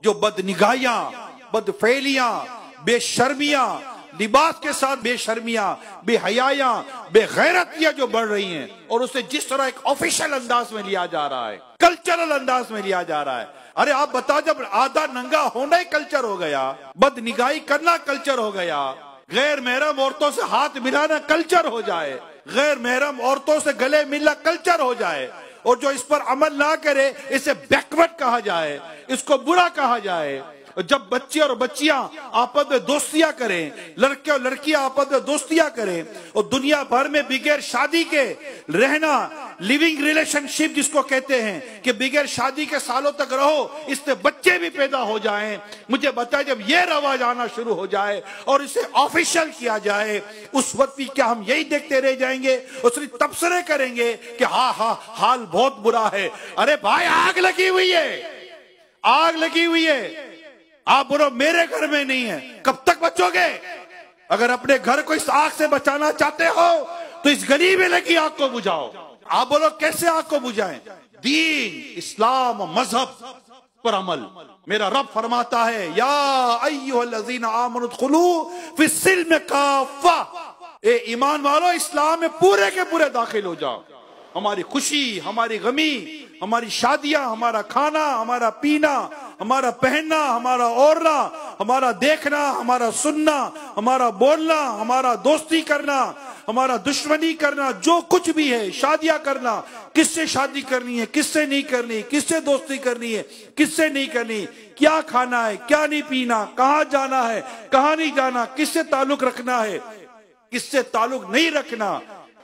जो बदनिगाहियां, बदफेलियां, बेशर्मियां, लिबास के साथ बेशर्मियां, बेहयायां, बेगैरतियां जो बढ़ रही हैं, और उसे जिस तरह एक ऑफिशियल अंदाज में लिया जा रहा है, कल्चरल अंदाज में लिया जा रहा है। अरे आप बताओ, जब आधा नंगा होना ही कल्चर हो गया, बदनिगाही करना कल्चर हो गया, गैर महरम औरतों से हाथ मिलाना कल्चर हो जाए, गैर महरम औरतों से गले मिलना कल्चर हो जाए, और जो इस पर अमल ना करे इसे बैकवर्ड कहा जाए, इसको बुरा कहा जाए। जब बच्चे और बच्चियां आपस में दोस्तियां करें, लड़के और लड़कियां आपस में दोस्तियां करें, और दुनिया भर में बगैर शादी के रहना, लिविंग रिलेशनशिप जिसको कहते हैं, कि बगैर शादी के सालों तक रहो, इससे बच्चे भी पैदा हो जाएं। मुझे बताएं, जब ये रवाज आना शुरू हो जाए और इसे ऑफिशियल किया जाए, उस वक्त भी क्या हम यही देखते रह जाएंगे और सिर्फ तबसरे करेंगे कि हाँ हाँ हाल बहुत बुरा है? अरे भाई, आग लगी हुई है, आग लगी हुई है। आप बोलो मेरे घर में नहीं है, कब तक बचोगे? अगर अपने घर को इस आग से बचाना चाहते हो तो इस गली में लगी आग को बुझाओ। आप बोलो कैसे आग को बुझाएं? दीन, इस्लाम, मजहब पर अमल। मेरा रब फरमाता है, या अय्युहल्लज़ीना आमनु उदखुलू फिस्सिल्म काफ़ा, ए ईमान वालों, इस्लाम में पूरे के पूरे दाखिल हो जाओ। हमारी खुशी, हमारी गमी, हमारी शादियां, हमारा खाना, हमारा पीना, हमारा पहनना, हमारा ओढ़ना, हमारा देखना, हमारा सुनना, हमारा बोलना, हमारा दोस्ती करना, हमारा दुश्मनी करना, जो कुछ भी है, शादियां करना, किससे शादी करनी है, किससे नहीं करनी, किससे दोस्ती करनी है, किससे नहीं करनी, क्या खाना है, क्या नहीं पीना, कहाँ जाना है, कहाँ नहीं जाना, किससे ताल्लुक रखना है, किससे ताल्लुक नहीं रखना,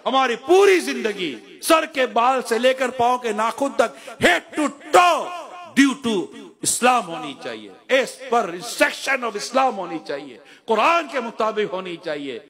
हमारी पूरी जिंदगी सर के बाल से लेकर पांव के नाखून तक, head to toe, due to इस्लाम होनी चाहिए, as per instruction of Islam होनी चाहिए, कुरान के मुताबिक होनी चाहिए।